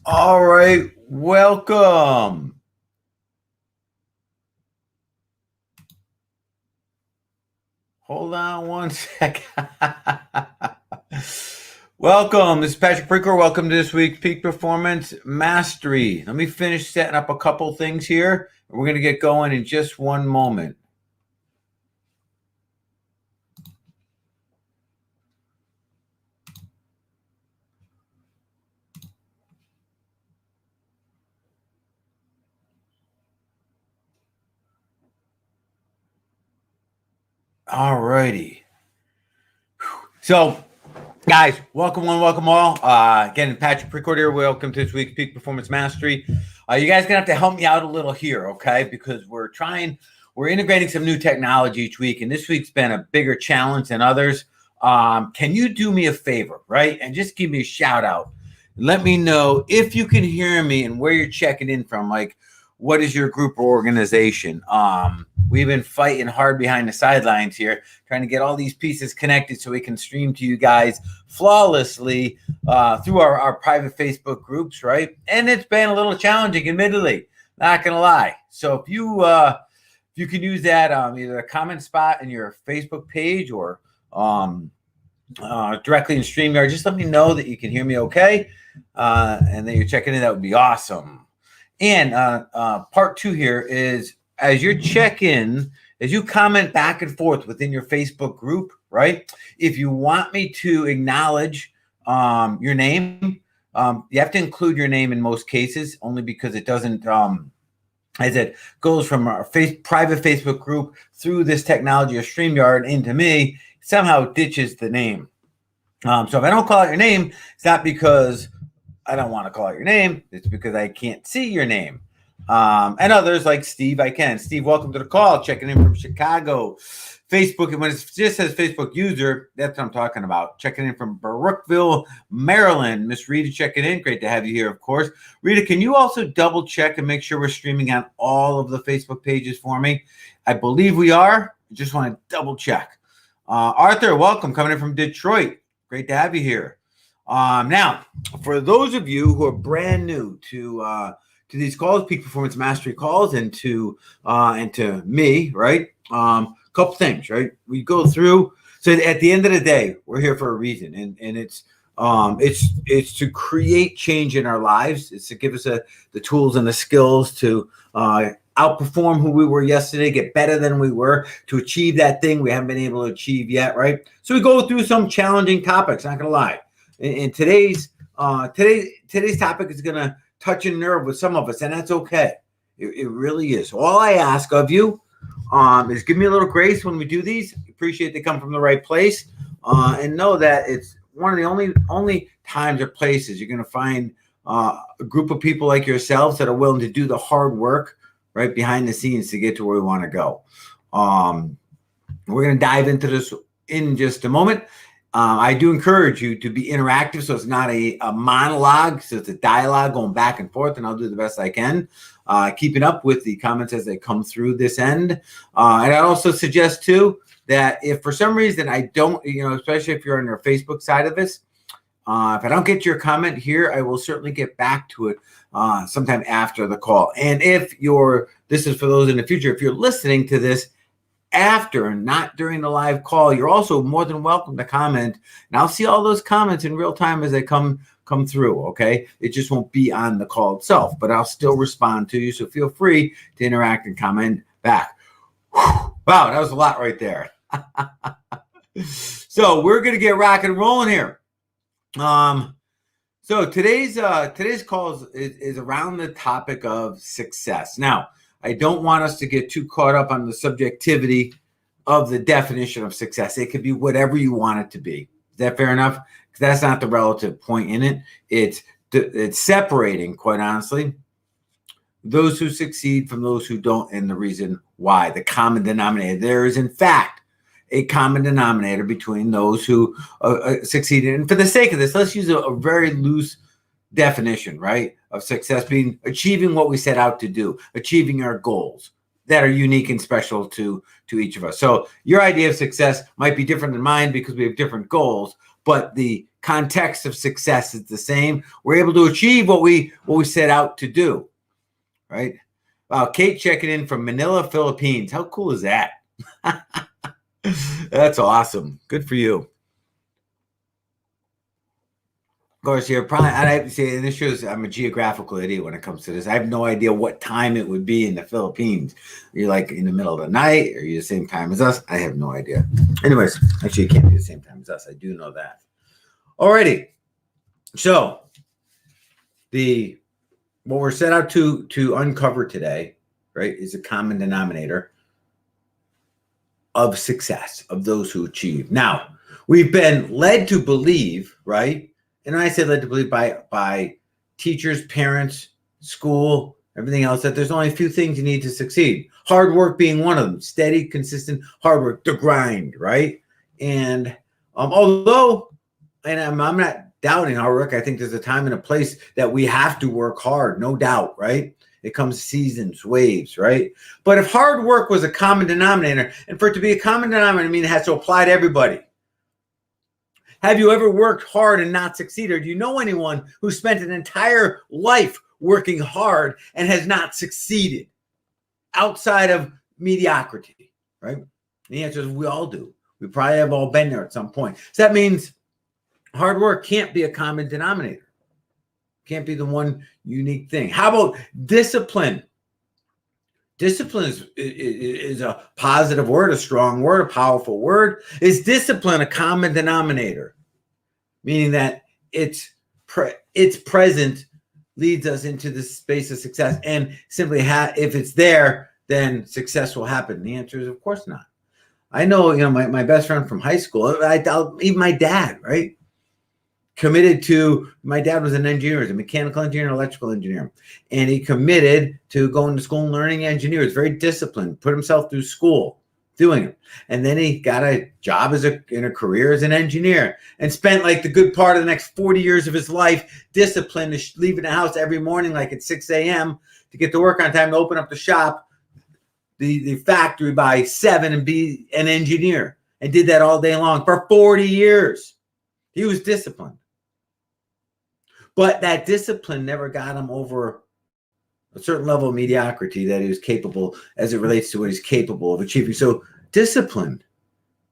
All right, welcome. Hold on one second. Welcome. This is Patrick Preker. Welcome to this week's Peak Performance Mastery. Let me finish setting up a couple things here. We're going to get going in just one moment. All righty. So, guys, welcome one, welcome all. Again, Patrick Precord here. Welcome to this week's Peak Performance Mastery. You guys gonna have to help me out a little here, okay? Because we're integrating some new technology each week, and this week's been a bigger challenge than others. Can you do me a favor, right? And just give me a shout out. Let me know if you can hear me and where you're checking in from. Like, what is your group or organization? We've been fighting hard behind the sidelines here, trying to get all these pieces connected so we can stream to you guys flawlessly through our private Facebook groups, right? And it's been a little challenging, admittedly, not gonna lie. So if you can use that either a comment spot in your Facebook page or directly in StreamYard, just let me know that you can hear me okay, and that you're checking in. That would be awesome. And part two here is, as you check in, as you comment back and forth within your Facebook group, right? If you want me to acknowledge your name, you have to include your name in most cases, only because it doesn't, as it goes from our private Facebook group through this technology of StreamYard into me, somehow it ditches the name. So if I don't call out your name, it's not because I don't want to call out your name. It's because I can't see your name. And others like Steve, I can. Steve, welcome to the call. Checking in from Chicago. Facebook, and when it just says Facebook user, that's what I'm talking about. Checking in from Brookville, Maryland. Miss Rita checking in. Great to have you here, of course. Rita, can you also double check and make sure we're streaming on all of the Facebook pages for me? I believe we are. Just want to double check. Arthur, welcome. Coming in from Detroit. Great to have you here. Now, for those of you who are brand new to these calls, Peak Performance Mastery calls, and to me, right? Couple things, right? We go through. So at the end of the day, we're here for a reason, and it's to create change in our lives. It's to give us the tools and the skills to outperform who we were yesterday, get better than we were, to achieve that thing we haven't been able to achieve yet, right? So we go through some challenging topics. Not gonna lie. And today's topic is gonna touch a nerve with some of us, and that's okay. It really is. All I ask of you is give me a little grace when we do these. Appreciate they come from the right place, and know that it's one of the only times or places you're going to find a group of people like yourselves that are willing to do the hard work right behind the scenes to get to where we want to go. We're going to dive into this in just a moment. I do encourage you to be interactive, so it's not a monologue, so it's a dialogue going back and forth, and I'll do the best I can, keeping up with the comments as they come through this end. And I also suggest, too, that if for some reason I don't, especially if you're on your Facebook side of this, if I don't get your comment here, I will certainly get back to it sometime after the call. And this is for those in the future, if you're listening to this after and not during the live call, you're also more than welcome to comment, and I'll see all those comments in real time as they come through. Okay, it just won't be on the call itself, but I'll still respond to you, so feel free to interact and comment back. Whew. Wow, that was a lot right there. So we're gonna get rock and rolling here. So today's call is around the topic of success. Now, I don't want us to get too caught up on the subjectivity of the definition of success. It could be whatever you want it to be. Is that fair enough? Because that's not the relative point in it. It's separating, quite honestly, those who succeed from those who don't, and the reason why, the common denominator. There is, in fact, a common denominator between those who succeeded. And for the sake of this, let's use a very loose definition, right, of success being achieving what we set out to do, achieving our goals that are unique and special to each of us. So your idea of success might be different than mine because we have different goals, but the context of success is the same. We're able to achieve what we set out to do, right? Wow, Kate checking in from Manila, Philippines. How cool is that? That's awesome. Good for you. Of course, you're probably, I have to say, this shows I'm a geographical idiot when it comes to this. I have no idea what time it would be in the Philippines. You're like in the middle of the night, or you're the same time as us? I have no idea. Anyways, actually, it can't be the same time as us. I do know that. Alrighty. So, what we're set out to uncover today, right, is a common denominator of success, of those who achieve. Now, we've been led to believe, right? And I say led to believe by teachers, parents, school, everything else, that there's only a few things you need to succeed. Hard work being one of them. Steady, consistent, hard work, the grind, right? And although, and I'm not doubting hard work, I think there's a time and a place that we have to work hard, no doubt, right? It comes seasons, waves, right? But if hard work was a common denominator, and for it to be a common denominator, I mean, it has to apply to everybody. Have you ever worked hard and not succeeded? Or do you know anyone who spent an entire life working hard and has not succeeded outside of mediocrity, right? The answer is we all do. We probably have all been there at some point. So that means hard work can't be a common denominator. Can't be the one unique thing. How about discipline? Discipline is a positive word, a strong word, a powerful word. Is discipline a common denominator? Meaning that its present leads us into the space of success, and simply if it's there, then success will happen. The answer is, of course not. I know, my best friend from high school, even my dad, right? My dad was an engineer, a mechanical engineer, an electrical engineer, and he committed to going to school and learning engineer. He was very disciplined, put himself through school doing it. And then he got a job in a career as an engineer and spent like the good part of the next 40 years of his life disciplined, leaving the house every morning like at 6 a.m. to get to work on time, to open up the shop, the factory by 7 and be an engineer, and did that all day long for 40 years. He was disciplined. But that discipline never got him over a certain level of mediocrity that he was capable, as it relates to what he's capable of achieving. So discipline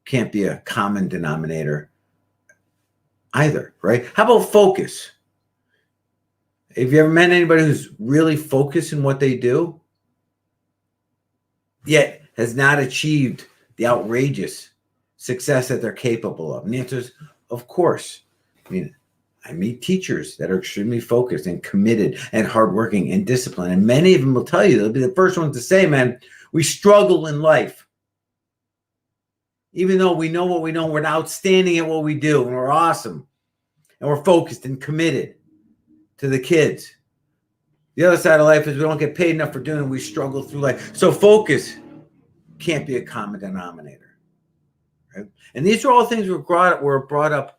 can't be a common denominator either, right? How about focus? Have you ever met anybody who's really focused in what they do, yet has not achieved the outrageous success that they're capable of? And the answer is, of course. I meet teachers that are extremely focused and committed and hardworking and disciplined. And many of them will tell you, they'll be the first ones to say, man, we struggle in life. Even though we know what we know, we're outstanding at what we do, and we're awesome. And we're focused and committed to the kids. The other side of life is we don't get paid enough for doing it. We struggle through life. So focus can't be a common denominator. Right? And these are all things were brought up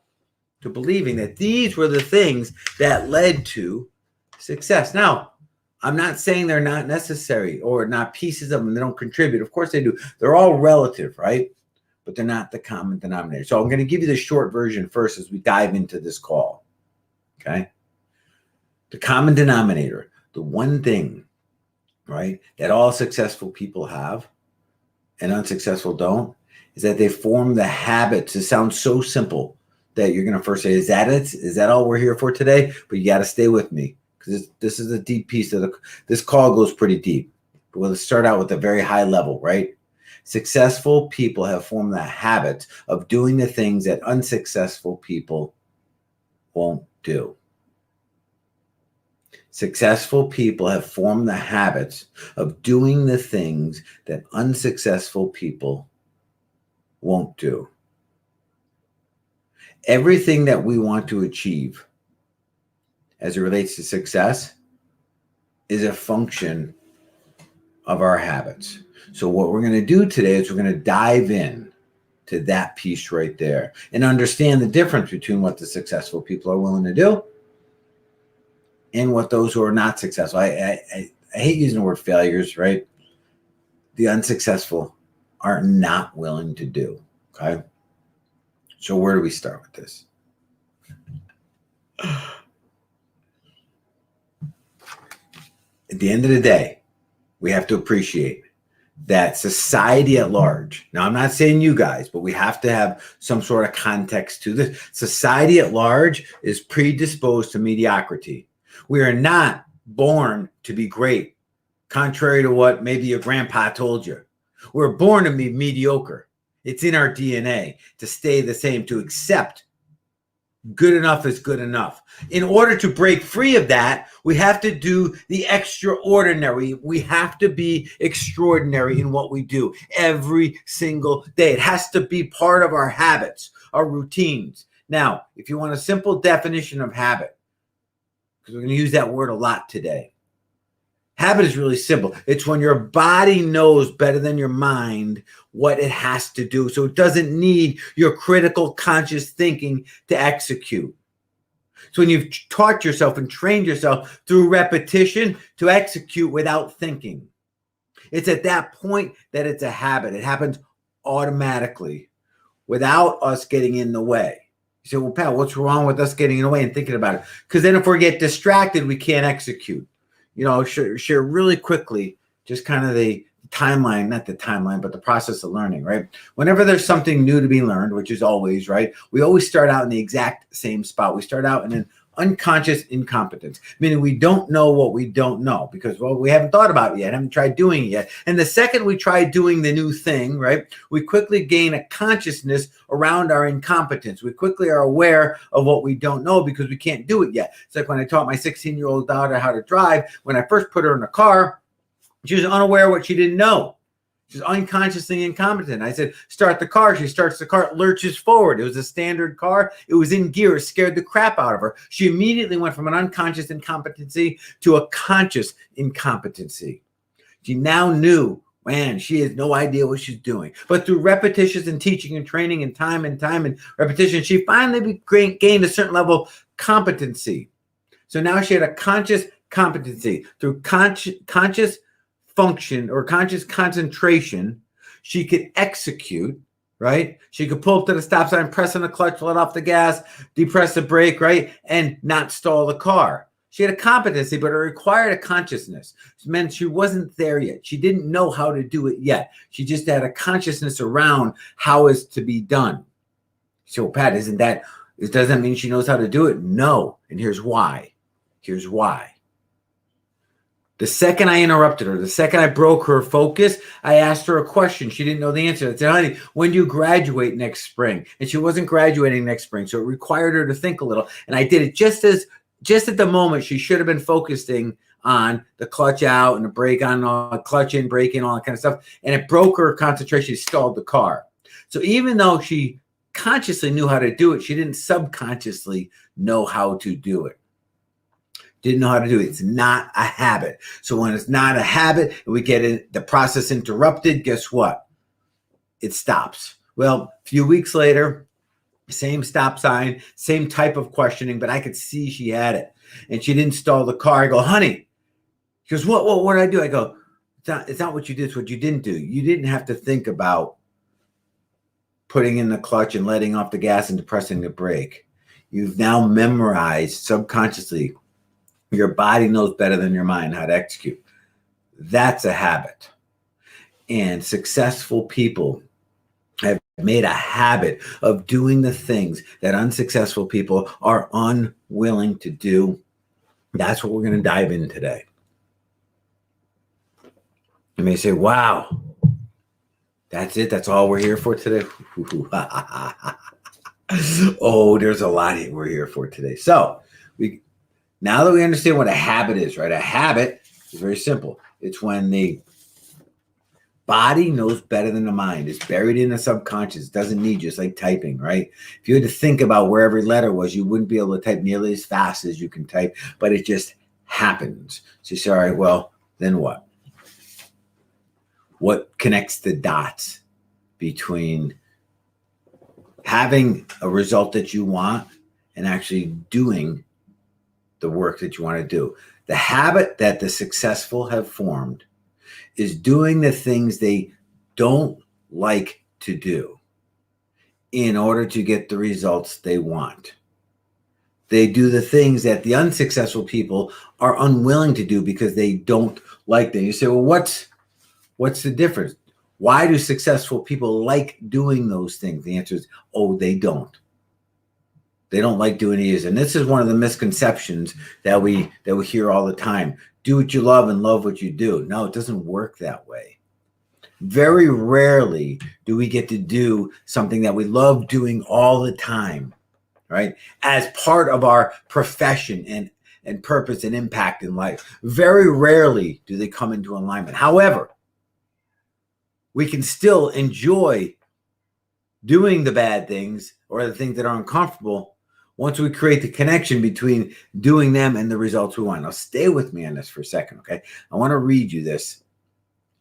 to believing that these were the things that led to success. Now, I'm not saying they're not necessary or not pieces of them. They don't contribute. Of course they do. They're all relative, right? But they're not the common denominator. So I'm going to give you the short version first as we dive into this call. Okay? The common denominator, the one thing, right, that all successful people have and unsuccessful don't, is that they form the habits. It sounds so simple that you're going to first say, is that it? Is that all we're here for today? But you got to stay with me, because this is a deep piece of this call goes pretty deep. But we'll start out with a very high level, right? Successful people have formed the habit of doing the things that unsuccessful people won't do. Successful people have formed the habits of doing the things that unsuccessful people won't do. Everything that we want to achieve as it relates to success is a function of our habits. So what we're going to do today is we're going to dive in to that piece right there and understand the difference between what the successful people are willing to do and what those who are not successful. I hate using the word failures, right? The unsuccessful are not willing to do, okay? So where do we start with this? At the end of the day, we have to appreciate that society at large, now I'm not saying you guys, but we have to have some sort of context to this. Society at large is predisposed to mediocrity. We are not born to be great, contrary to what maybe your grandpa told you. We're born to be mediocre. It's in our DNA to stay the same, to accept good enough is good enough. In order to break free of that, we have to do the extraordinary. We have to be extraordinary in what we do every single day. It has to be part of our habits, our routines. Now, if you want a simple definition of habit, because we're going to use that word a lot today, habit is really simple. It's when your body knows better than your mind what it has to do. So it doesn't need your critical conscious thinking to execute. So when you've taught yourself and trained yourself through repetition to execute without thinking, it's at that point that it's a habit. It happens automatically without us getting in the way. You say, well, Pat, what's wrong with us getting in the way and thinking about it? Because then if we get distracted, we can't execute. You know, share really quickly just kind of the timeline, not the timeline, but the process of learning, right? Whenever there's something new to be learned, which is always, right? We always start out in the exact same spot. We start out in an unconscious incompetence, meaning we don't know what we don't know because, well, we haven't thought about it yet, haven't tried doing it yet. And the second we try doing the new thing, right, we quickly gain a consciousness around our incompetence. We quickly are aware of what we don't know because we can't do it yet. It's like when I taught my 16-year-old daughter how to drive, when I first put her in a car, she was unaware of what she didn't know. She's unconsciously incompetent. I said, start the car. She starts the car, it lurches forward. It was a standard car. It was in gear. It scared the crap out of her. She immediately went from an unconscious incompetency to a conscious incompetency. She now knew, man, she has no idea what she's doing. But through repetitions and teaching and training and time and repetition, she finally gained a certain level of competency. So now she had a conscious competency. Through conscious function or conscious concentration, she could execute, right? She could pull up to the stop sign, press on the clutch, let off the gas, depress the brake, right? And not stall the car. She had a competency, but it required a consciousness. It meant she wasn't there yet. She didn't know how to do it yet. She just had a consciousness around how it's to be done. So, Pat, it doesn't mean she knows how to do it? No. And here's why. Here's why. The second I interrupted her, the second I broke her focus, I asked her a question. She didn't know the answer. I said, honey, when do you graduate next spring? And she wasn't graduating next spring, so it required her to think a little. And I did it just at the moment she should have been focusing on the clutch out and the brake on, clutch in, brake in, all that kind of stuff. And it broke her concentration. She stalled the car. So even though she consciously knew how to do it, she didn't subconsciously know how to do it. Didn't know how to do it. It's not a habit. So when it's not a habit and we get the process interrupted, guess what? It stops. Well, a few weeks later, same stop sign, same type of questioning, but I could see she had it. And she didn't stall the car. I go, honey. She goes, what did I do? I go, it's not what you did, it's what you didn't do. You didn't have to think about putting in the clutch and letting off the gas and depressing the brake. You've now memorized subconsciously. Your body knows better than your mind how to execute. That's a habit. And successful people have made a habit of doing the things that unsuccessful people are unwilling to do. That's what we're going to dive in today. You may say, wow, that's it. That's all we're here for today. Oh, there's a lot we're here for today. So now that we understand what a habit is, right? A habit is very simple. It's when the body knows better than the mind. It's buried in the subconscious. It doesn't need you. It's like typing, right? If you had to think about where every letter was, you wouldn't be able to type nearly as fast as you can type, but it just happens. So you say, all right, well, then what? What connects the dots between having a result that you want and actually doing the work that you want to do? The habit that the successful have formed is doing the things they don't like to do in order to get the results they want. They do the things that the unsuccessful people are unwilling to do because they don't like them. You say, well, what's the difference? Why do successful people like doing those things? The answer is, oh, they don't. They don't like doing these. And this is one of the misconceptions that we hear all the time. Do what you love and love what you do. No, it doesn't work that way. Very rarely do we get to do something that we love doing all the time, right? As part of our profession and purpose and impact in life. Very rarely do they come into alignment. However, we can still enjoy doing the bad things or the things that are uncomfortable once we create the connection between doing them and the results we want. Now, stay with me on this for a second, okay? I want to read you this,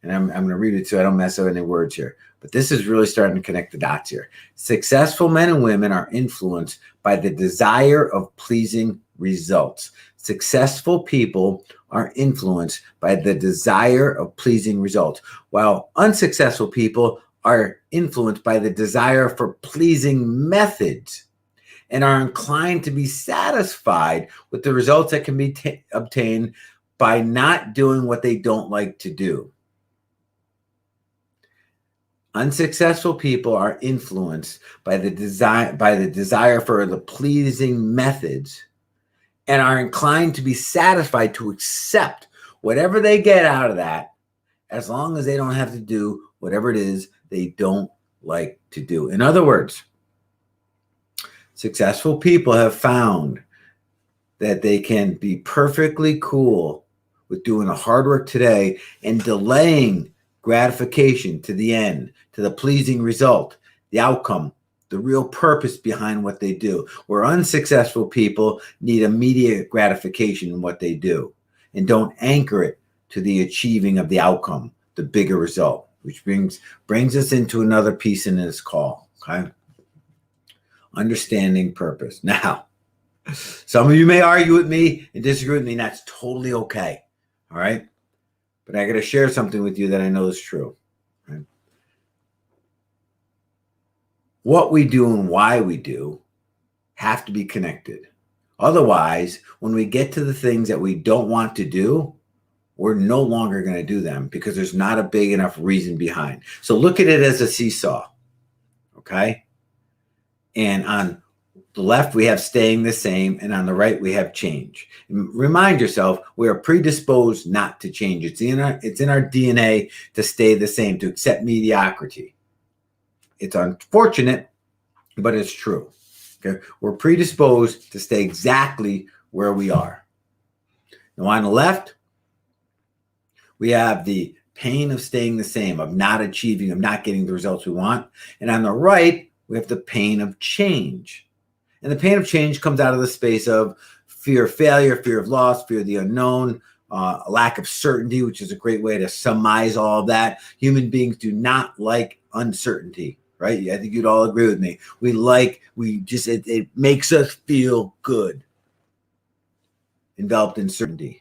and I'm going to read it so I don't mess up any words here. But this is really starting to connect the dots here. Successful men and women are influenced by the desire of pleasing results. Successful people are influenced by the desire of pleasing results, while unsuccessful people are influenced by the desire for pleasing methods and are inclined to be satisfied with the results that can be obtained by not doing what they don't like to do. Unsuccessful people are influenced by the desire for the pleasing methods and are inclined to be satisfied to accept whatever they get out of that, as long as they don't have to do whatever it is they don't like to do. In other words, successful people have found that they can be perfectly cool with doing the hard work today and delaying gratification to the end, to the pleasing result, the outcome, the real purpose behind what they do. Where unsuccessful people need immediate gratification in what they do and don't anchor it to the achieving of the outcome, the bigger result, which brings us into another piece in this call, okay? Understanding purpose. Now, some of you may argue with me and disagree with me, and that's totally okay, all right? But I got to share something with you that I know is true. Right? What we do and why we do have to be connected. Otherwise, when we get to the things that we don't want to do, we're no longer going to do them because there's not a big enough reason behind. So look at it as a seesaw, okay? And on the left, we have staying the same, and on the right, we have change. And remind yourself, we are predisposed not to change. It's in our DNA to stay the same, to accept mediocrity. It's unfortunate, but it's true. Okay? We're predisposed to stay exactly where we are. Now, on the left, we have the pain of staying the same, of not achieving, of not getting the results we want. And on the right, we have the pain of change. And the pain of change comes out of the space of fear of failure, fear of loss, fear of the unknown, a lack of certainty, which is a great way to summarize all of that. Human beings do not like uncertainty, right? I think you'd all agree with me. It makes us feel good, enveloped in certainty.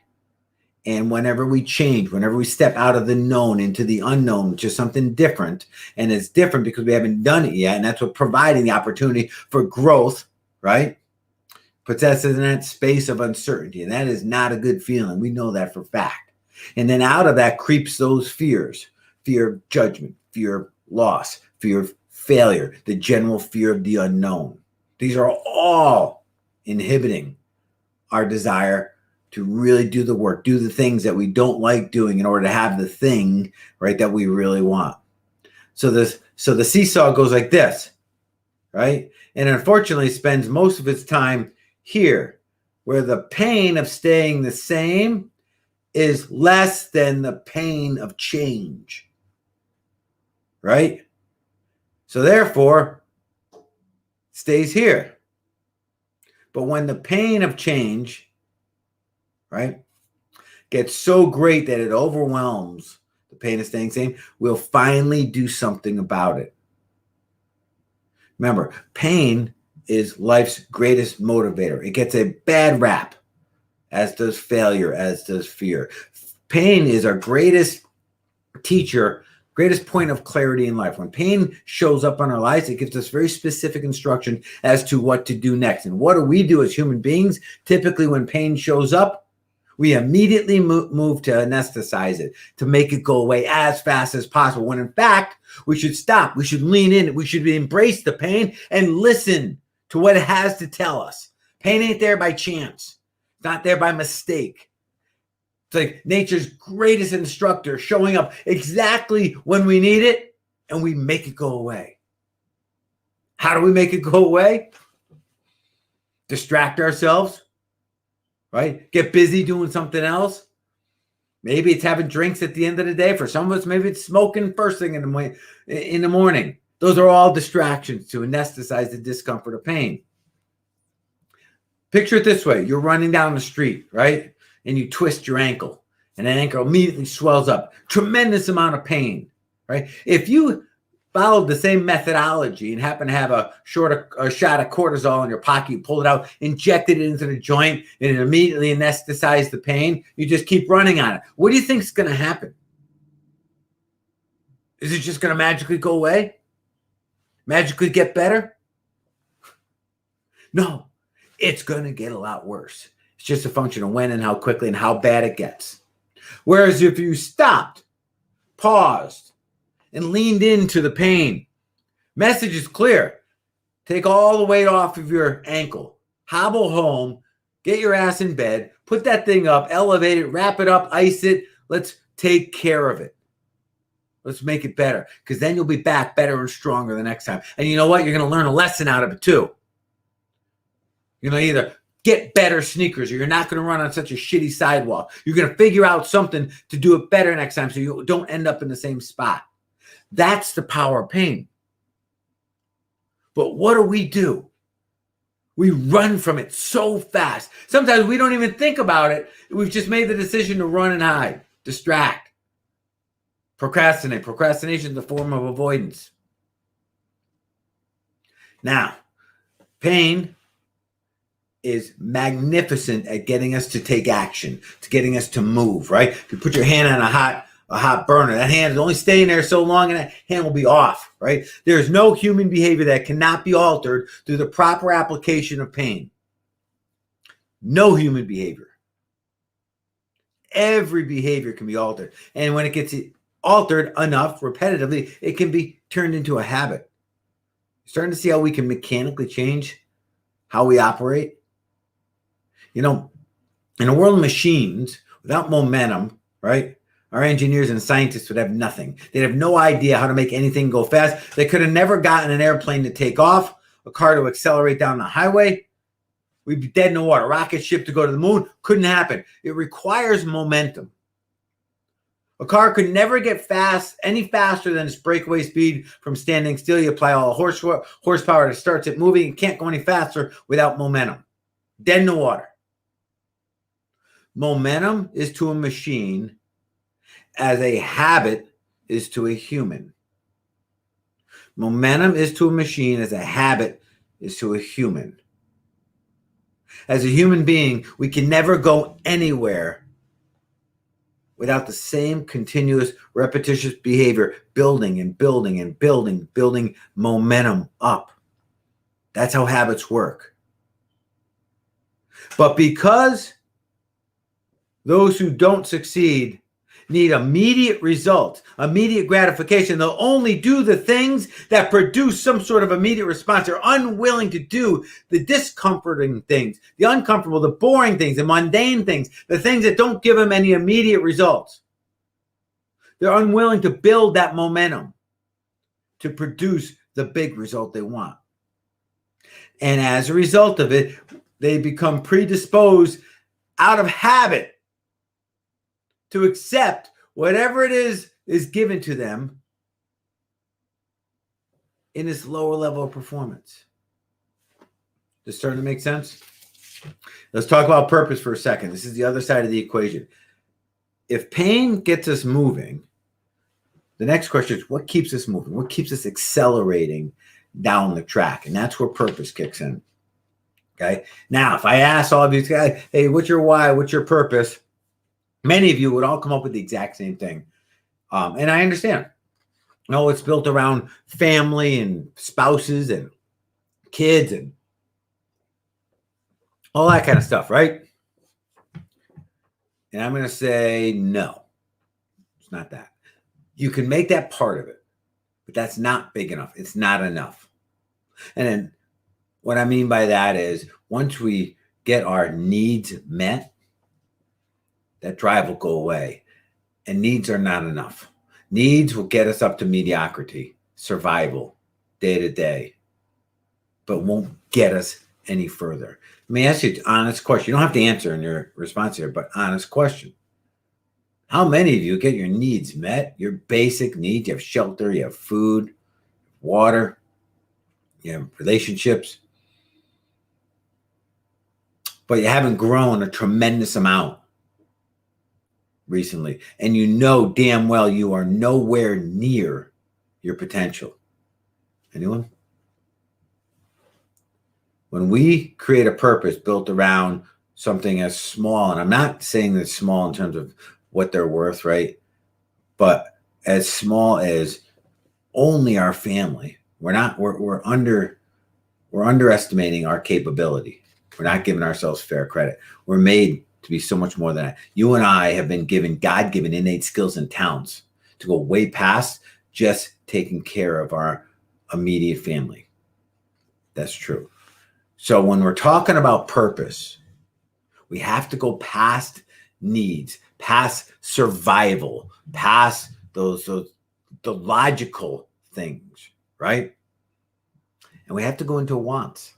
And whenever we change, whenever we step out of the known into the unknown, which is something different, and it's different because we haven't done it yet, and that's what providing the opportunity for growth, right? Puts us in that space of uncertainty, and that is not a good feeling. We know that for a fact. And then out of that creeps those fears: fear of judgment, fear of loss, fear of failure, the general fear of the unknown. These are all inhibiting our desire to really do the work, do the things that we don't like doing in order to have the thing, right, that we really want. So the seesaw goes like this, right? And unfortunately spends most of its time here, where the pain of staying the same is less than the pain of change, right? So therefore, stays here. But when the pain of change, right, gets so great that it overwhelms the pain of staying same, we'll finally do something about it. Remember, pain is life's greatest motivator. It gets a bad rap, as does failure, as does fear. Pain is our greatest teacher Greatest point of clarity in life. When pain shows up on our lives, it gives us very specific instruction as to what to do next. And what do we do as human beings? Typically, when pain shows up, we immediately move to anesthetize it, to make it go away as fast as possible. When in fact, we should stop. We should lean in. We should embrace the pain and listen to what it has to tell us. Pain ain't there by chance. It's not there by mistake. It's like nature's greatest instructor showing up exactly when we need it, and we make it go away. How do we make it go away? Distract ourselves, right? Get busy doing something else. Maybe it's having drinks at the end of the day. For some of us, maybe it's smoking first thing in the morning. Those are all distractions to anesthetize the discomfort of pain. Picture it this way. You're running down the street, right? And you twist your ankle, and that ankle immediately swells up. Tremendous amount of pain, right? If you followed the same methodology and happen to have a shot of cortisol in your pocket, you pull it out, injected it into the joint, and it immediately anesthetized the pain, you just keep running on it. What do you think is going to happen? Is it just going to magically go away? Magically get better? No, it's going to get a lot worse. It's just a function of when and how quickly and how bad it gets. Whereas if you stopped, paused, and leaned into the pain, message is clear. Take all the weight off of your ankle, hobble home, get your ass in bed, put that thing up, elevate it, wrap it up, ice it. Let's take care of it. Let's make it better, because then you'll be back better and stronger the next time. And you know what? You're going to learn a lesson out of it too. You're going to either get better sneakers, or you're not going to run on such a shitty sidewalk. You're going to figure out something to do it better next time so you don't end up in the same spot. That's the power of pain. But what do? We run from it so fast. Sometimes we don't even think about it. We've just made the decision to run and hide, distract, procrastinate. Procrastination is a form of avoidance. Now, pain is magnificent at getting us to take action, to getting us to move, right? If you put your hand on a hot burner, that hand is only staying there so long and that hand will be off, right? There's no human behavior that cannot be altered through the proper application of pain. No human behavior. Every behavior can be altered. And when it gets altered enough repetitively, it can be turned into a habit. Starting to see how we can mechanically change how we operate. You know, in a world of machines, without momentum, right? Our engineers and scientists would have nothing. They'd have no idea how to make anything go fast. They could have never gotten an airplane to take off, a car to accelerate down the highway. We'd be dead in the water. Rocket ship to go to the moon. Couldn't happen. It requires momentum. A car could never get fast, any faster than its breakaway speed from standing still. You apply all the horsepower that starts it moving. It can't go any faster without momentum. Dead in the water. Momentum is to a machine as a habit is to a human. Momentum is to a machine as a habit is to a human. As a human being, we can never go anywhere without the same continuous repetitious behavior, building and building and building momentum up. That's how habits work. But because those who don't succeed need immediate results, immediate gratification, they'll only do the things that produce some sort of immediate response. They're unwilling to do the discomforting things, the uncomfortable, the boring things, the mundane things, the things that don't give them any immediate results. They're unwilling to build that momentum to produce the big result they want. And as a result of it, they become predisposed out of habit to accept whatever it is given to them in this lower level of performance. This starting to make sense? Let's talk about purpose for a second. This is the other side of the equation. If pain gets us moving, the next question is, what keeps us moving? What keeps us accelerating down the track? And that's where purpose kicks in. Okay. Now, if I ask all of you guys, hey, what's your why? What's your purpose? Many of you would all come up with the exact same thing. And I understand. No, it's built around family and spouses and kids and all that kind of stuff, right? And I'm going to say no, it's not that. You can make that part of it, but that's not big enough. It's not enough. And then what I mean by that is once we get our needs met, that drive will go away. And needs are not enough. Needs will get us up to mediocrity, survival, day to day, but won't get us any further. Let me ask you an honest question. You don't have to answer in your response here, but honest question. How many of you get your needs met? Your basic needs? You have shelter, you have food, water, you have relationships, but you haven't grown a tremendous amount recently. And you know damn well you are nowhere near your potential. Anyone? When we create a purpose built around something as small, and I'm not saying that small in terms of what they're worth, right? But as small as only our family, we're underestimating our capability. We're not giving ourselves fair credit. We're made to be so much more than that. You and I have been given God-given innate skills and talents to go way past just taking care of our immediate family. That's true. So when we're talking about purpose, we have to go past needs, past survival, past the logical things, right? And we have to go into wants.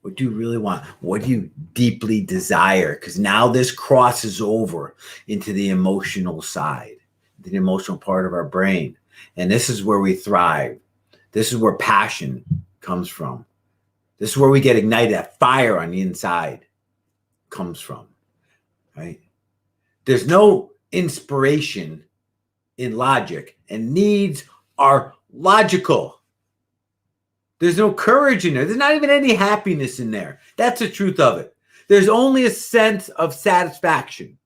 What do you really want? What do you deeply desire? Because now this crosses over into the emotional side, the emotional part of our brain. And this is where we thrive. This is where passion comes from. This is where we get ignited. That fire on the inside comes from, right? There's no inspiration in logic, and needs are logical. There's no courage in there. There's not even any happiness in there. That's the truth of it. There's only a sense of satisfaction.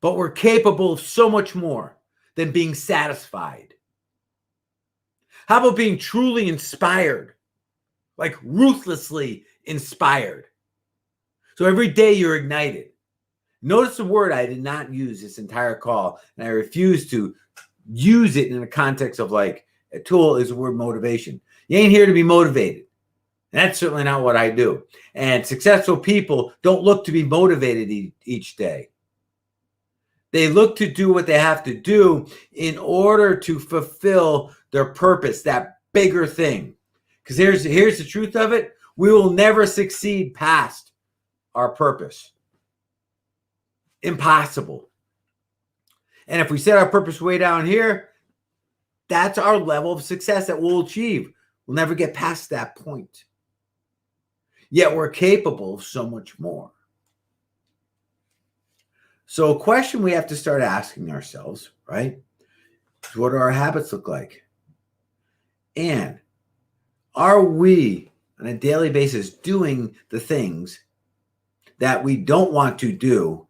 But we're capable of so much more than being satisfied. How about being truly inspired? Like ruthlessly inspired. So every day you're ignited. Notice the word I did not use this entire call, and I refuse to use it in the context of like a tool is the word motivation. You ain't here to be motivated. And that's certainly not what I do. And successful people don't look to be motivated each day. They look to do what they have to do in order to fulfill their purpose, that bigger thing. Because here's the truth of it. We will never succeed past our purpose. Impossible. And if we set our purpose way down here, that's our level of success that we'll achieve. We'll never get past that point. Yet we're capable of so much more. So a question we have to start asking ourselves, right, is what do our habits look like? And are we on a daily basis doing the things that we don't want to do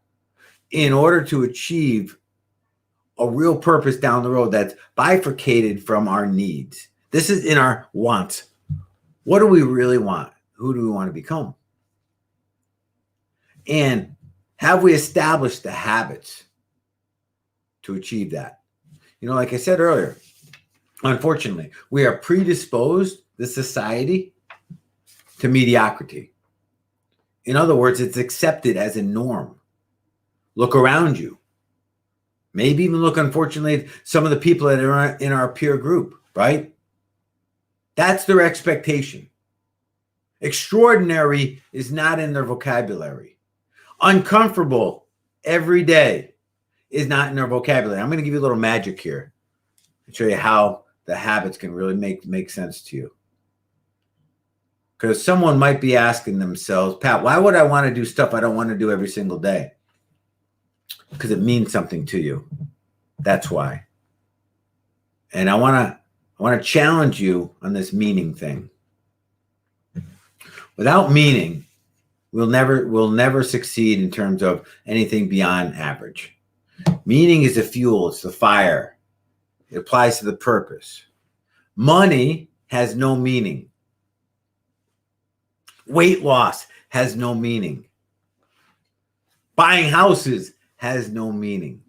in order to achieve a real purpose down the road that's bifurcated from our needs? This is in our wants. What do we really want? Who do we want to become? And have we established the habits to achieve that? You know, like I said earlier, unfortunately, we are predisposed, the society, to mediocrity. In other words, it's accepted as a norm. Look around you. Maybe even look, unfortunately, at some of the people that are in our peer group, right? That's their expectation. Extraordinary is not in their vocabulary. Uncomfortable every day is not in their vocabulary. I'm going to give you a little magic here and show you how the habits can really make sense to you. Because someone might be asking themselves, Pat, why would I want to do stuff I don't want to do every single day? Because it means something to you. That's why. And I want to challenge you on this meaning thing. Without meaning, we'll never succeed in terms of anything beyond average. Meaning is the fuel, it's the fire. It applies to the purpose. Money has no meaning. Weight loss has no meaning. Buying houses has no meaning.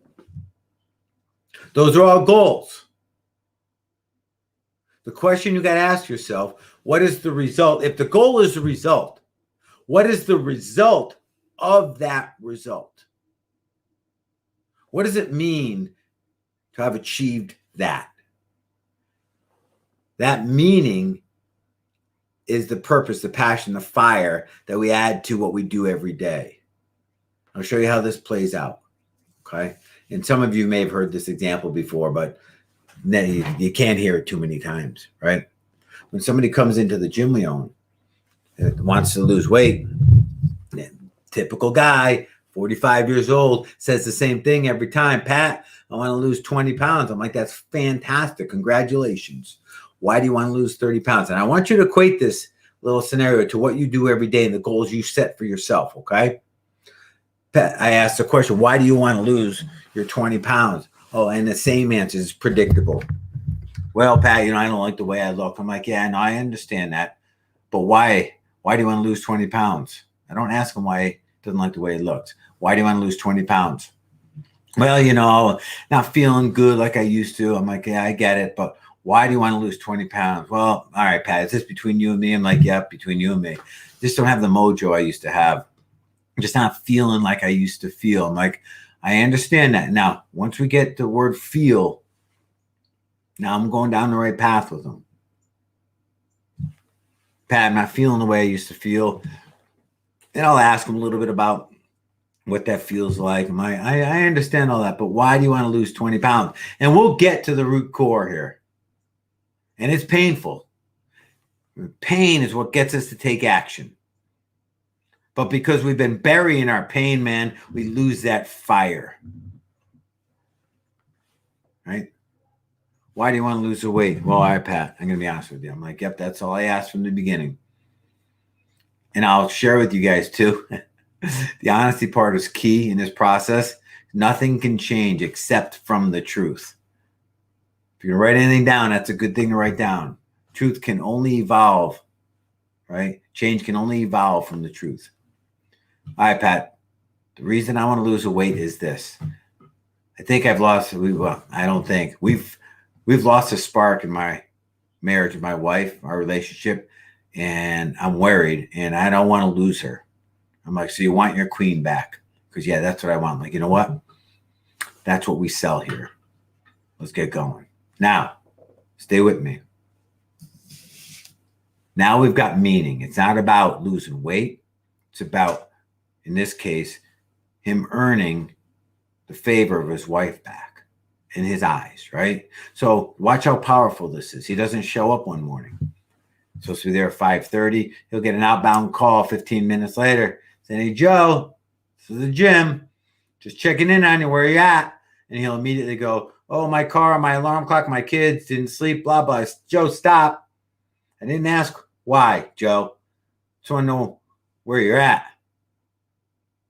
Those are all goals. The question you got to ask yourself, what is the result? If the goal is the result, what is the result of that result? What does it mean to have achieved that? That meaning is the purpose, the passion, the fire that we add to what we do every day. I'll show you how this plays out. Okay. And some of you may have heard this example before, but you can't hear it too many times, right? When somebody comes into the gym we own, wants to lose weight, typical guy, 45 years old, says the same thing every time. Pat, I want to lose 20 pounds. I'm like, that's fantastic. Congratulations. Why do you want to lose 30 pounds? And I want you to equate this little scenario to what you do every day and the goals you set for yourself, okay? Pat, I asked the question, why do you want to lose your 20 pounds? Oh, and the same answer is predictable. Well, Pat, I don't like the way I look. I'm like, yeah, no, I understand that. But why? Why do you want to lose 20 pounds? I don't ask him why he doesn't like the way he looks. Why do you want to lose 20 pounds? Well, not feeling good like I used to. I'm like, yeah, I get it. But why do you want to lose 20 pounds? Well, all right, Pat, is this between you and me? I'm like, yeah, between you and me. Just don't have the mojo I used to have. I'm just not feeling like I used to feel. I'm like, I understand that. Now, once we get the word feel, now I'm going down the right path with them. Pat, I'm not feeling the way I used to feel. And I'll ask him a little bit about what that feels like. I understand all that, but why do you want to lose 20 pounds? And we'll get to the root core here. And it's painful. Pain is what gets us to take action. But because we've been burying our pain, man, we lose that fire. Right? Why do you want to lose the weight? Well, all right, Pat, I'm going to be honest with you. I'm like, yep, that's all I asked from the beginning. And I'll share with you guys too. The honesty part is key in this process. Nothing can change except from the truth. If you write anything down, that's a good thing to write down. Truth can only evolve, right? Change can only evolve from the truth. All right, Pat, the reason I want to lose the weight is this. I think I've lost, I don't think. We've lost a spark in my marriage with my wife, our relationship, and I'm worried, and I don't want to lose her. I'm like, so you want your queen back? Because, yeah, that's what I want. I'm like, you know what? That's what we sell here. Let's get going. Now, stay with me. Now we've got meaning. It's not about losing weight. It's about, in this case, him earning the favor of his wife back in his eyes, right? So watch how powerful this is. He doesn't show up one morning. He's supposed to be there at 5:30. He'll get an outbound call 15 minutes later saying, hey, Joe, this is the gym. Just checking in on you, where you at? And he'll immediately go, oh, my car, my alarm clock, my kids didn't sleep, blah, blah. Joe, stop. I didn't ask why, Joe. Just want to know where you're at.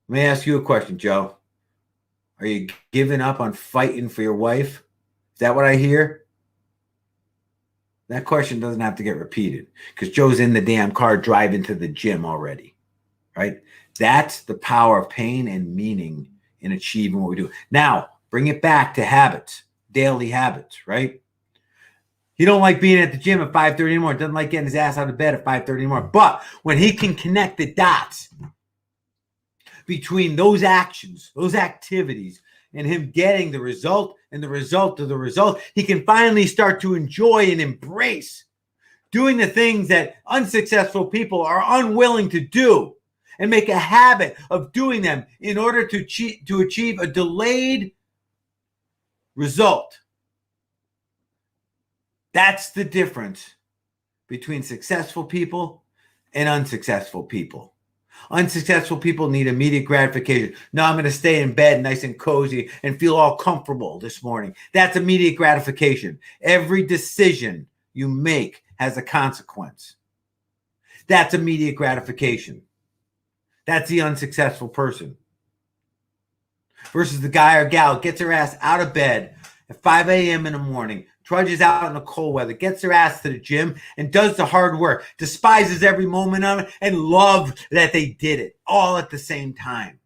Let me ask you a question, Joe. Are you giving up on fighting for your wife? Is that what I hear? That question doesn't have to get repeated because Joe's in the damn car driving to the gym already, right? That's the power of pain and meaning in achieving what we do. Now, bring it back to habits, daily habits, right? He don't like being at the gym at 5:30 anymore. Doesn't like getting his ass out of bed at 5:30 anymore. But when he can connect the dots between those actions, those activities, and him getting the result and the result of the result, he can finally start to enjoy and embrace doing the things that unsuccessful people are unwilling to do and make a habit of doing them in order to achieve a delayed result. That's the difference between successful people and unsuccessful people. Unsuccessful people need immediate gratification. No, I'm going to stay in bed nice and cozy and feel all comfortable this morning. That's immediate gratification. Every decision you make has a consequence. That's immediate gratification. That's the unsuccessful person. Versus the guy or gal gets their ass out of bed at 5 a.m. in the morning, trudges out in the cold weather, gets their ass to the gym, and does the hard work, despises every moment of it, and loves that they did it all at the same time.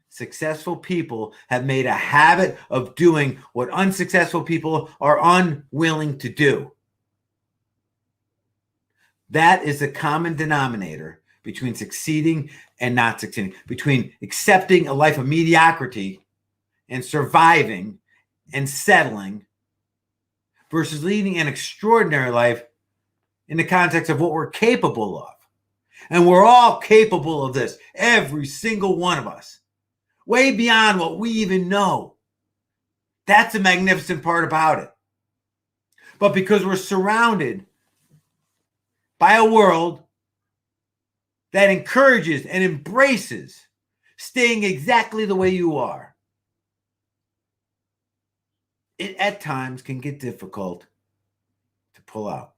Successful people have made a habit of doing what unsuccessful people are unwilling to do. That is the common denominator between succeeding and not succeeding, between accepting a life of mediocrity and surviving and settling versus leading an extraordinary life in the context of what we're capable of. And we're all capable of this, every single one of us, way beyond what we even know. That's the magnificent part about it. But because we're surrounded by a world that encourages and embraces staying exactly the way you are, it at times can get difficult to pull out.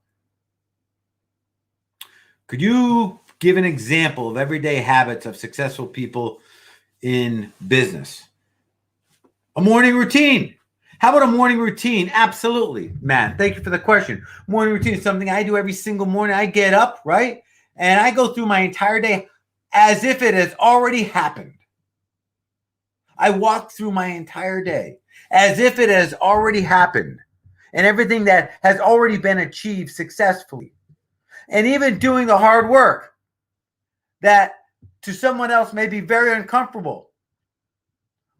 Could you give an example of everyday habits of successful people in business? A morning routine. How about a morning routine? Absolutely, man. Thank you for the question. Morning routine is something I do every single morning. I get up, right? And I go through my entire day as if it has already happened. I walk through my entire day as if it has already happened and everything that has already been achieved successfully. And even doing the hard work that to someone else may be very uncomfortable.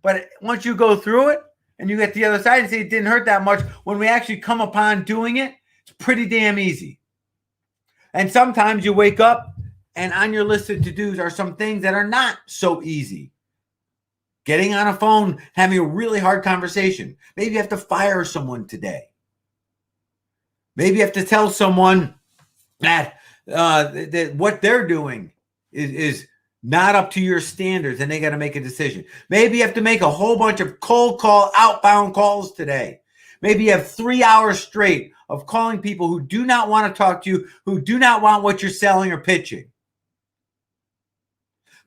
But once you go through it and you get to the other side and say it didn't hurt that much, when we actually come upon doing it, it's pretty damn easy. And sometimes you wake up and on your list of to-dos are some things that are not so easy. Getting on a phone, having a really hard conversation. Maybe you have to fire someone today. Maybe you have to tell someone that what they're doing is not up to your standards and they got to make a decision. Maybe you have to make a whole bunch of cold call, outbound calls today. Maybe you have 3 hours straight of calling people who do not want to talk to you, who do not want what you're selling or pitching.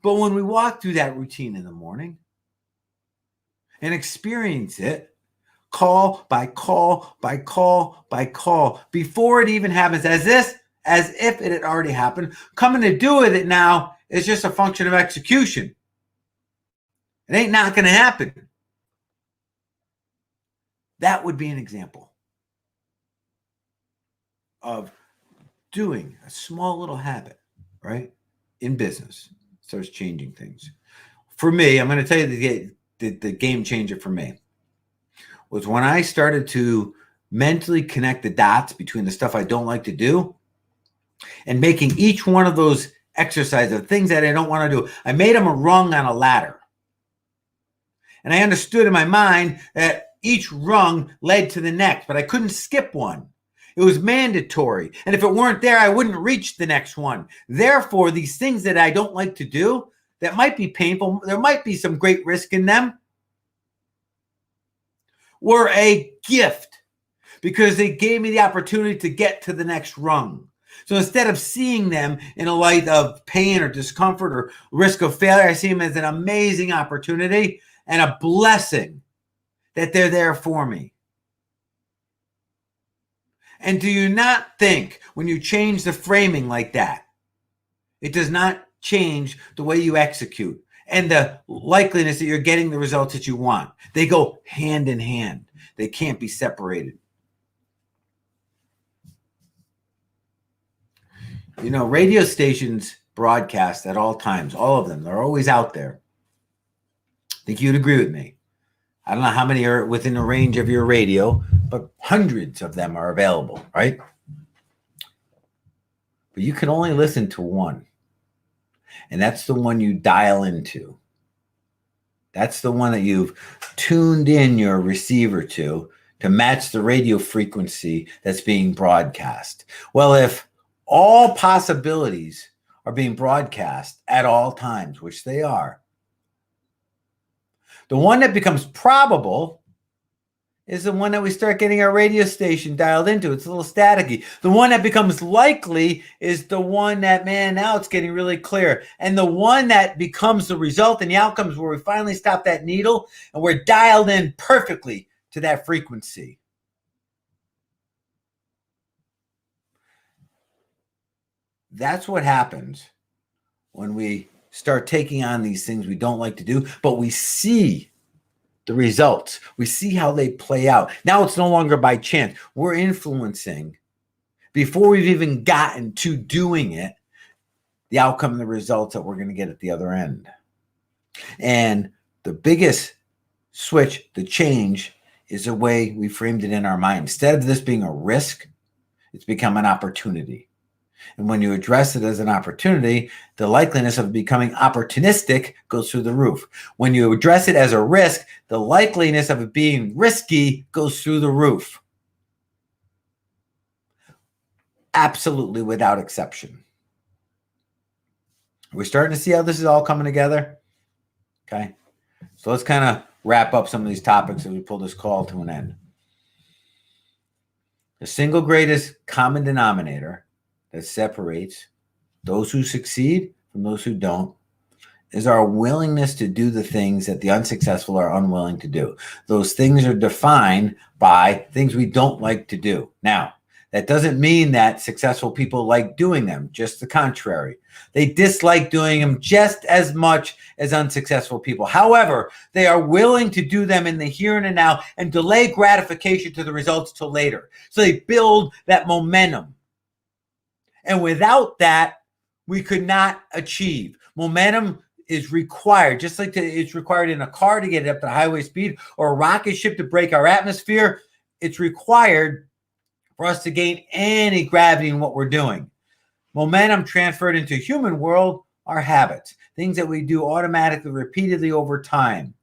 But when we walk through that routine in the morning and experience it, call by call by call by call, before it even happens, as if it had already happened, coming to do with it now is just a function of execution. It ain't not going to happen. That would be an example of doing a small little habit, right? In business, starts changing things. For me, I'm going to tell you the game changer for me was when I started to mentally connect the dots between the stuff I don't like to do and making each one of those exercises of things that I don't want to do. I made them a rung on a ladder. And I understood in my mind that each rung led to the next, but I couldn't skip one. It was mandatory. And if it weren't there, I wouldn't reach the next one. Therefore, these things that I don't like to do, that might be painful, there might be some great risk in them, were a gift because they gave me the opportunity to get to the next rung. So instead of seeing them in a light of pain or discomfort or risk of failure, I see them as an amazing opportunity and a blessing that they're there for me. And do you not think when you change the framing like that, it does not change the way you execute and the likeliness that you're getting the results that you want? They go hand in hand. They can't be separated. You know, radio stations broadcast at all times, all of them. They're always out there. I think you'd agree with me. I don't know how many are within the range of your radio, but hundreds of them are available, right? But you can only listen to one. And that's the one you dial into. That's the one that you've tuned in your receiver to match the radio frequency that's being broadcast. Well, if all possibilities are being broadcast at all times, which they are, the one that becomes probable is the one that we start getting our radio station dialed into. It's a little staticky. The one that becomes likely is the one that, man, now it's getting really clear. And the one that becomes the result and the outcomes where we finally stop that needle and we're dialed in perfectly to that frequency. That's what happens when we start taking on these things we don't like to do, but we see the results. We see how they play out. Now it's no longer by chance. We're influencing, before we've even gotten to doing it, the outcome and the results that we're going to get at the other end. And the biggest switch, the change, is the way we framed it in our mind. Instead of this being a risk, it's become an opportunity. And when you address it as an opportunity, the likeliness of becoming opportunistic goes through the roof. When you address it as a risk, the likeliness of it being risky goes through the roof. Absolutely, without exception. We're starting to see how this is all coming together. Okay. So let's kind of wrap up some of these topics as we pull this call to an end. The single greatest common denominator that separates those who succeed from those who don't is our willingness to do the things that the unsuccessful are unwilling to do. Those things are defined by things we don't like to do. Now, that doesn't mean that successful people like doing them, just the contrary. They dislike doing them just as much as unsuccessful people. However, they are willing to do them in the here and the now and delay gratification to the results till later. So they build that momentum. And without that, we could not achieve. Momentum is required, just like it's required in a car to get it up to highway speed or a rocket ship to break our atmosphere. It's required for us to gain any gravity in what we're doing. Momentum transferred into human world are habits, things that we do automatically, repeatedly over time.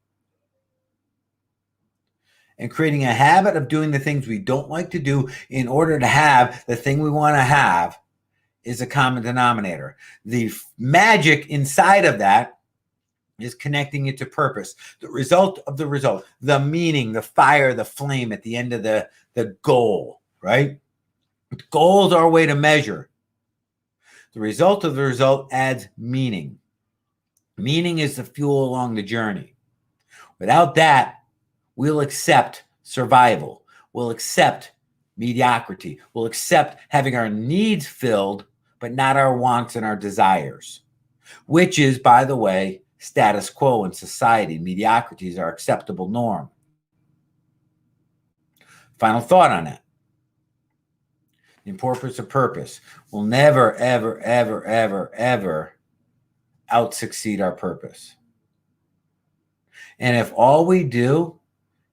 And creating a habit of doing the things we don't like to do in order to have the thing we want to have is a common denominator. The magic inside of that is connecting it to purpose, the result of the result, the meaning, the fire, the flame at the end of the goal, right? The goal is our way to measure. The result of the result adds meaning. Meaning is the fuel along the journey. Without that, we'll accept survival. We'll accept mediocrity. We'll accept having our needs filled, but not our wants and our desires, which is, by the way, status quo in society. Mediocrity is our acceptable norm. Final thought on it. The importance of purpose will never, ever, ever, ever, ever out-succeed our purpose. And if all we do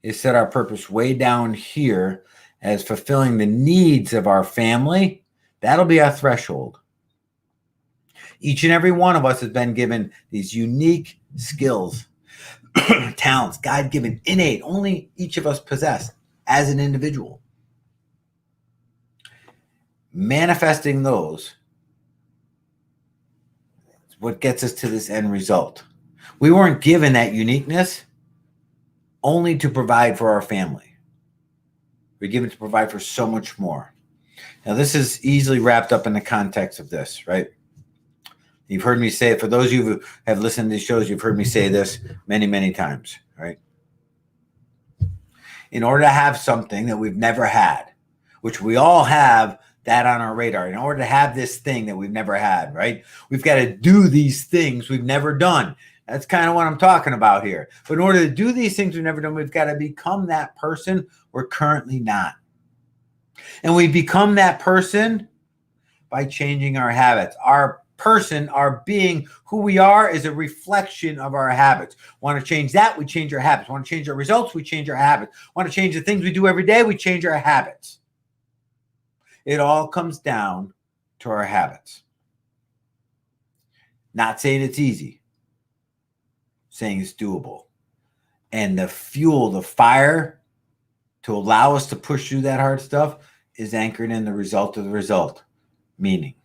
is set our purpose way down here as fulfilling the needs of our family, that'll be our threshold. Each and every one of us has been given these unique skills, talents, God-given, innate, only each of us possess as an individual. Manifesting those is what gets us to this end result. We weren't given that uniqueness only to provide for our family. We're given to provide for so much more. Now, this is easily wrapped up in the context of this, right? You've heard me say it. For those of you who have listened to these shows, you've heard me say this many, many times, right? In order to have something that we've never had, which we all have that on our radar, in order to have this thing that we've never had, right? We've got to do these things we've never done. That's kind of what I'm talking about here. But in order to do these things we've never done, we've got to become that person we're currently not. And we become that person by changing our habits. Our person, our being, who we are is a reflection of our habits. Want to change that? We change our habits. Want to change our results? We change our habits. Want to change the things we do every day? We change our habits. It all comes down to our habits. Not saying it's easy, saying it's doable. And the fuel, the fire to allow us to push through that hard stuff is anchored in the result of the result, meaning,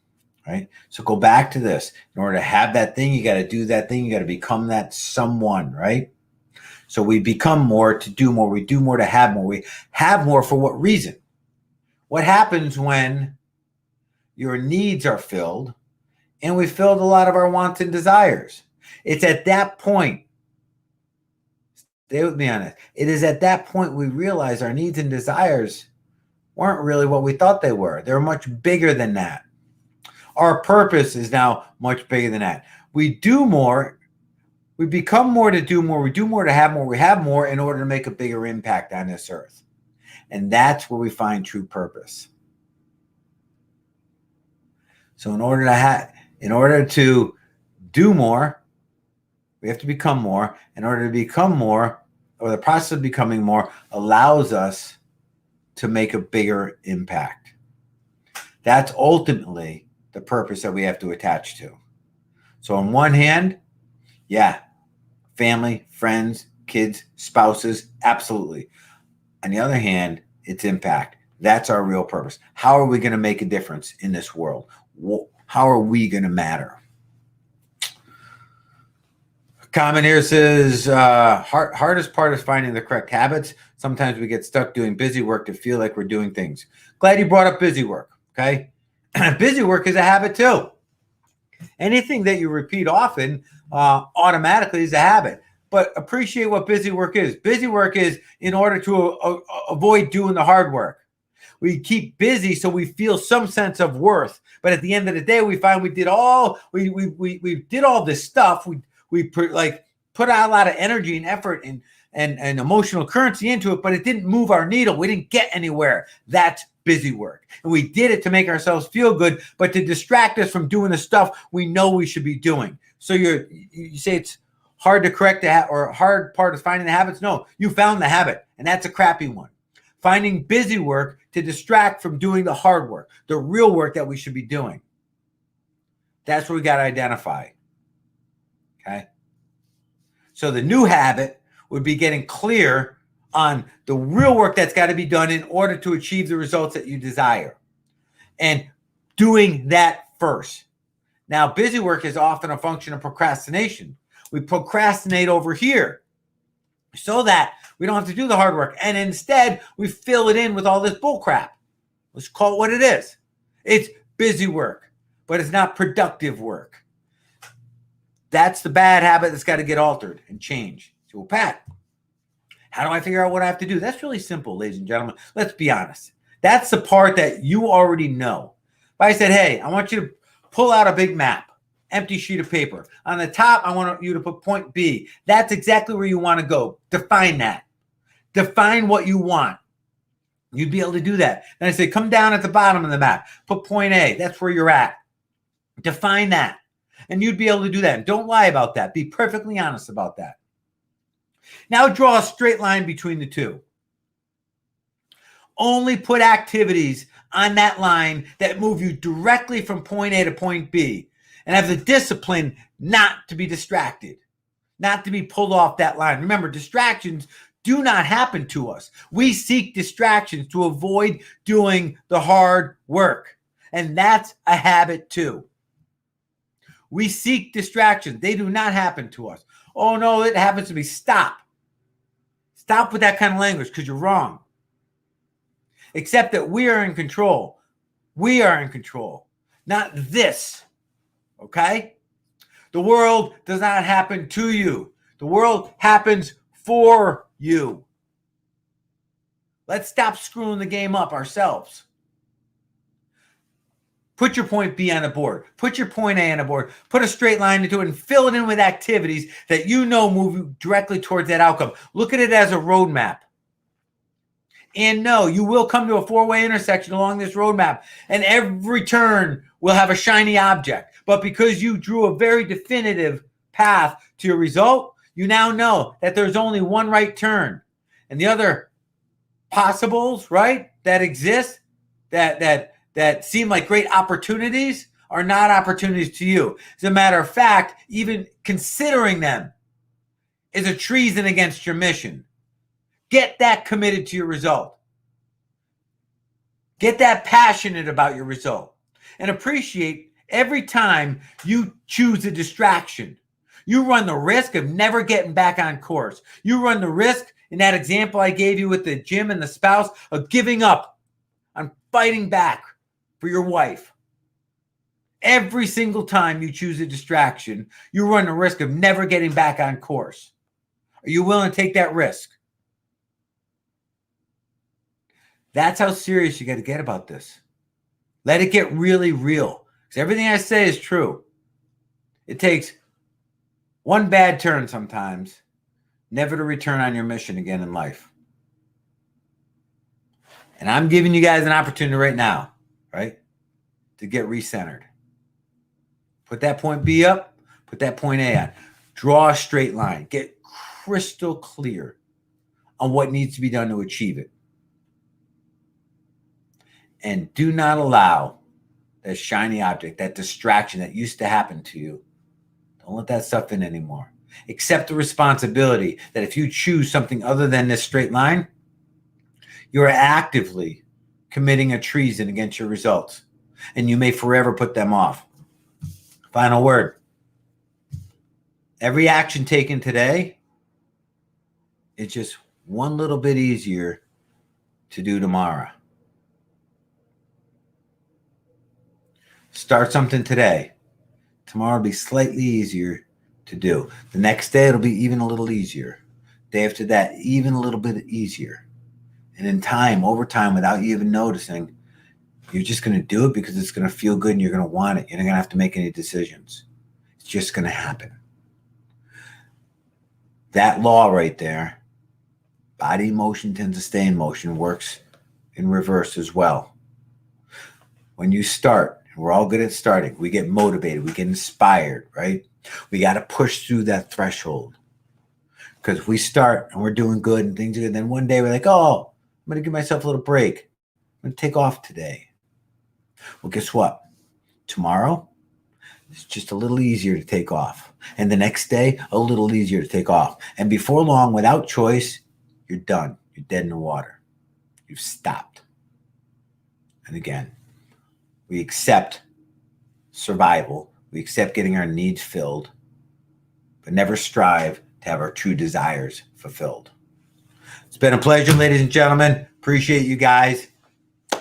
right? So go back to this. In order to have that thing, you got to do that thing. You got to become that someone, right? So we become more to do more. We do more to have more. We have more for what reason? What happens when your needs are filled and we filled a lot of our wants and desires? It's at that point, stay with me on it. It is at that point we realize our needs and desires weren't really what we thought they were. They're much bigger than that. Our purpose is now much bigger than that. We do more. We become more to do more. We do more to have more. We have more in order to make a bigger impact on this earth. And that's where we find true purpose. So in order to do more, we have to become more. In order to become more, or the process of becoming more, allows us to make a bigger impact. That's ultimately the purpose that we have to attach to. So on one hand, yeah, family, friends, kids, spouses, absolutely. On the other hand, it's impact. That's our real purpose. How are we going to make a difference in this world? How are we going to matter? Comment here says, hardest part is finding the correct habits. Sometimes we get stuck doing busy work to feel like we're doing things. Glad you brought up busy work, okay? Busy work is a habit too. Anything that you repeat often automatically is a habit. But appreciate what busy work is. Busy work is in order to avoid doing the hard work. We keep busy so we feel some sense of worth. But at the end of the day, we find we did all this stuff. We put out a lot of energy and effort and emotional currency into it, but it didn't move our needle. We didn't get anywhere. That's busy work. And we did it to make ourselves feel good, but to distract us from doing the stuff we know we should be doing. So you say it's hard to correct that, or hard part is finding the habits. No, you found the habit, and that's a crappy one. Finding busy work to distract from doing the hard work, the real work that we should be doing. That's what we got to identify. Okay. So the new habit would be getting clear on the real work that's got to be done in order to achieve the results that you desire, and doing that first. Now, busy work is often a function of procrastination. We procrastinate over here so that we don't have to do the hard work. And instead, we fill it in with all this bull crap. Let's call it what it is. It's busy work, but it's not productive work. That's the bad habit that's got to get altered and changed. So, well, Pat, how do I figure out what I have to do? That's really simple, ladies and gentlemen. Let's be honest. That's the part that you already know. If I said, hey, I want you to pull out a big map, empty sheet of paper. On the top, I want you to put point B. That's exactly where you want to go. Define that. Define what you want. You'd be able to do that. Then I say, come down at the bottom of the map. Put point A. That's where you're at. Define that. And you'd be able to do that. And don't lie about that. Be perfectly honest about that. Now draw a straight line between the two. Only put activities on that line that move you directly from point A to point B, and have the discipline not to be distracted, not to be pulled off that line. Remember, distractions do not happen to us. We seek distractions to avoid doing the hard work, and that's a habit too. We seek distractions. They do not happen to us. Oh, no, it happens to me. Stop. Stop with that kind of language, because you're wrong. Except that we are in control. We are in control, not this. Okay? The world does not happen to you. The world happens for you. Let's stop screwing the game up ourselves. Put your point B on the board. Put your point A on the board. Put a straight line into it and fill it in with activities that you know move you directly towards that outcome. Look at it as a roadmap. And no, you will come to a four-way intersection along this roadmap, and every turn will have a shiny object. But because you drew a very definitive path to your result, you now know that there's only one right turn. And the other possibles, right, that exist, that seem like great opportunities are not opportunities to you. As a matter of fact, even considering them is a treason against your mission. Get that committed to your result. Get that passionate about your result. And appreciate every time you choose a distraction. You run the risk of never getting back on course. You run the risk, in that example I gave you with the gym and the spouse, of giving up on fighting back for your wife. Every single time you choose a distraction, you run the risk of never getting back on course. Are you willing to take that risk? That's how serious you got to get about this. Let it get really real. Because everything I say is true. It takes one bad turn sometimes, never to return on your mission again in life. And I'm giving you guys an opportunity right now, right, to get recentered. Put that point B up, put that point A on. Draw a straight line. Get crystal clear on what needs to be done to achieve it. And do not allow that shiny object, that distraction that used to happen to you. Don't let that stuff in anymore. Accept the responsibility that if you choose something other than this straight line, you are actively committing a treason against your results, and you may forever put them off. Final word. Every action taken today is just one little bit easier to do tomorrow. Start something today. Tomorrow will be slightly easier to do. The next day, it'll be even a little easier. Day after that, even a little bit easier. And in time, over time, without you even noticing, you're just going to do it because it's going to feel good and you're going to want it. You're not going to have to make any decisions. It's just going to happen. That law right there, body in motion tends to stay in motion, works in reverse as well. When you start, and we're all good at starting, we get motivated, we get inspired, right? We got to push through that threshold. Because if we start and we're doing good and things are good, then one day we're like, oh, I'm going to give myself a little break. I'm going to take off today. Well, guess what? Tomorrow, it's just a little easier to take off. And the next day, a little easier to take off. And before long, without choice, you're done. You're dead in the water. You've stopped. And again, we accept survival. We accept getting our needs filled, but never strive to have our true desires fulfilled. It's been a pleasure, ladies and gentlemen. Appreciate you guys.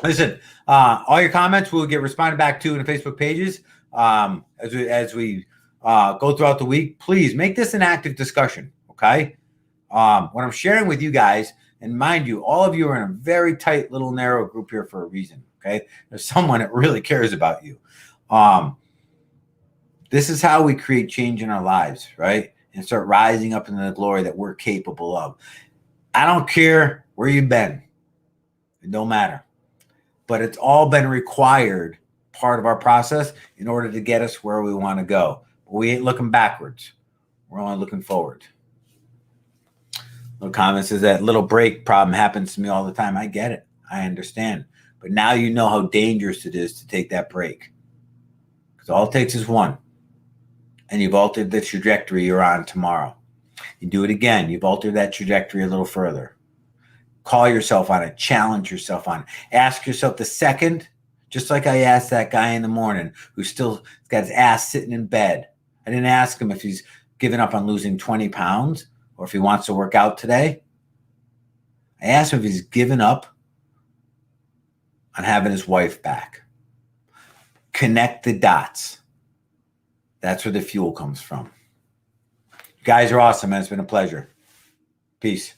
Listen, all your comments will get responded back to in the Facebook pages as we go throughout the week. Please make this an active discussion, okay? What I'm sharing with you guys, and mind you, all of you are in a very tight little narrow group here for a reason, okay? There's someone that really cares about you. This is how we create change in our lives, right? And start rising up into the glory that we're capable of. I don't care where you've been. It don't matter. But it's all been required part of our process in order to get us where we want to go. But we ain't looking backwards. We're only looking forward. No comments says that little break problem happens to me all the time. I get it. I understand. But now you know how dangerous it is to take that break. Because all it takes is one. And you've altered the trajectory you're on tomorrow. You do it again. You've altered that trajectory a little further. Call yourself on it. Challenge yourself on it. Ask yourself the second, just like I asked that guy in the morning who still got his ass sitting in bed. I didn't ask him if he's given up on losing 20 pounds or if he wants to work out today. I asked him if he's given up on having his wife back. Connect the dots. That's where the fuel comes from. You guys are awesome, man. It's been a pleasure. Peace.